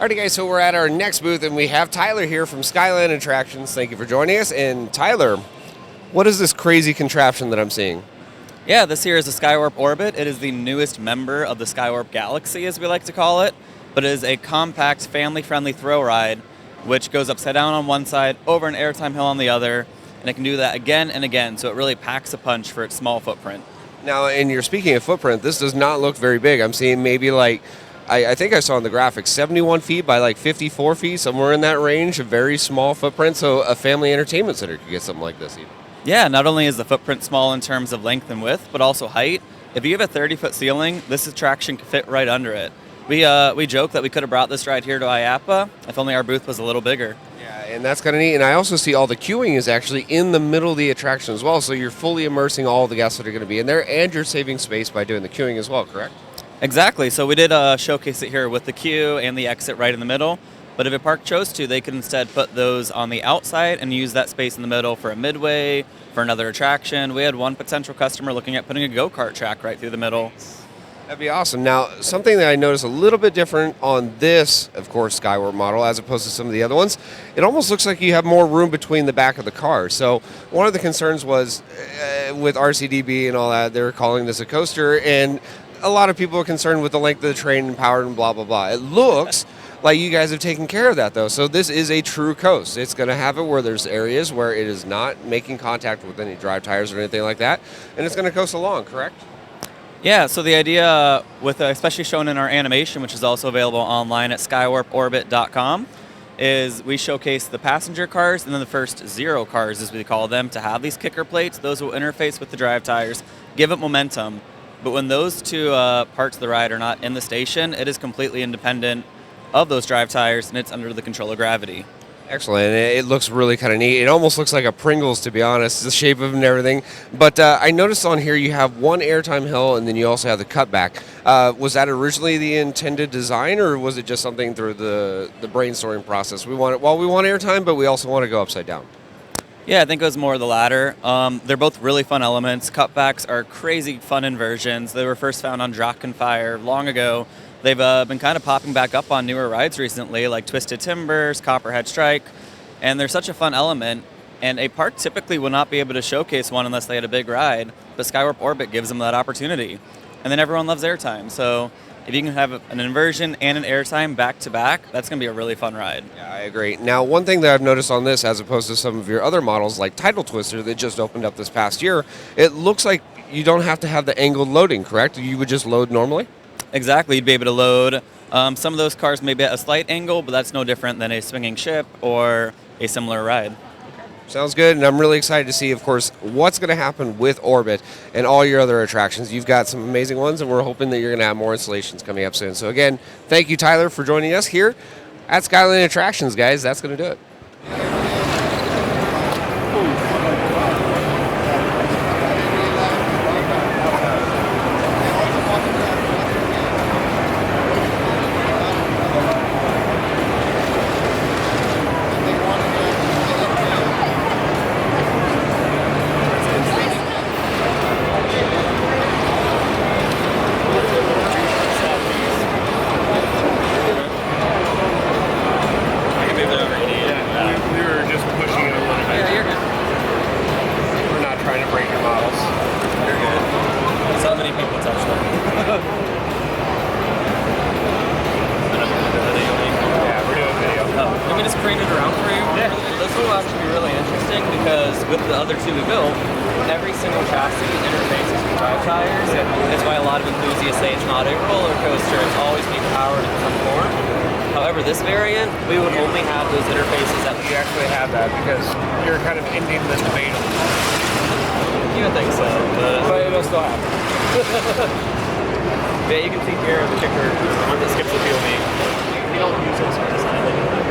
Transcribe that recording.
Alrighty guys, so we're at our next booth and we have Tyler here from Skyline Attractions. Thank you for joining us. And Tyler, what is this crazy contraption that I'm seeing? Yeah, this here is the Skywarp Orbit. It is the newest member of the Skywarp Galaxy, as we like to call it, but it is a compact, family-friendly throw ride, which goes upside down on one side, over an airtime hill on the other, and it can do that again and again, so it really packs a punch for its small footprint. Now, and you're speaking of footprint, this does not look very big. I'm seeing maybe like, I think I saw in the graphics, 71 feet by like 54 feet, somewhere in that range, a very small footprint, so a family entertainment center could get something like this even. Yeah, not only is the footprint small in terms of length and width, but also height. If you have a 30-foot ceiling, this attraction could fit right under it. We joke that we could have brought this ride here to IAAPA if only our booth was a little bigger. Yeah, and that's kind of neat. And I also see all the queuing is actually in the middle of the attraction as well, so you're fully immersing all the guests that are going to be in there, and you're saving space by doing the queuing as well, correct? Exactly. So we did showcase it here with the queue and the exit right in the middle. But if a park chose to, they could instead put those on the outside and use that space in the middle for a midway, for another attraction. We had one potential customer looking at putting a go-kart track right through the middle. That'd be awesome. Now, something that I noticed a little bit different on this, of course, Skywarp model, as opposed to some of the other ones, it almost looks like you have more room between the back of the car. So one of the concerns was with RCDB and all that, they were calling this a coaster, and a lot of people are concerned with the length of the train and power and blah, blah, blah. It looks like you guys have taken care of that, though. So this is a true coast. It's going to have it where there's areas where it is not making contact with any drive tires or anything like that, and it's going to coast along, correct? Yeah, so the idea, with especially shown in our animation, which is also available online at skywarporbit.com, is we showcase the passenger cars and then the first 0 cars, as we call them, to have these kicker plates. Those will interface with the drive tires, give it momentum. But when those two parts of the ride are not in the station, it is completely independent of those drive tires, and it's under the control of gravity. Excellent. It looks really kind of neat. It almost looks like a Pringles, to be honest, the shape of it and everything. But I noticed on here you have one airtime hill, and then you also have the cutback. Was that originally the intended design, or was it just something through the brainstorming process? We want airtime, but we also want to go upside down. Yeah, I think it was more of the latter. They're both really fun elements. Cutbacks are crazy fun inversions. They were first found on Draken Fire long ago. They've been kind of popping back up on newer rides recently, like Twisted Timbers, Copperhead Strike, and they're such a fun element. And a park typically will not be able to showcase one unless they had a big ride, but Skywarp Orbit gives them that opportunity. And then everyone loves airtime, so if you can have an inversion and an airtime back to back, that's going to be a really fun ride. Yeah, I agree. Now, one thing that I've noticed on this, as opposed to some of your other models like Tidal Twister that just opened up this past year, it looks like you don't have to have the angled loading, correct? You would just load normally? Exactly, you'd be able to load. Some of those cars may be at a slight angle, but that's no different than a swinging ship or a similar ride. Sounds good, and I'm really excited to see, of course, what's going to happen with Orbit and all your other attractions. You've got some amazing ones, and we're hoping that you're going to have more installations coming up soon. So again, thank you, Tyler, for joining us here at Skyline Attractions, guys. That's going to do it. Let me just crane it around for you. Yeah. This will actually be really interesting because with the other two we built, every single chassis interfaces with drive tires. Yeah. That's why a lot of enthusiasts say it's not a roller coaster, it's always being powered in some form. However, this variant, we would only have those interfaces that we actually have that because you're kind of ending the debate. You would think so, but it'll still happen. Yeah, you can see here the kicker on the skips the field. We don't use those for design. Really good.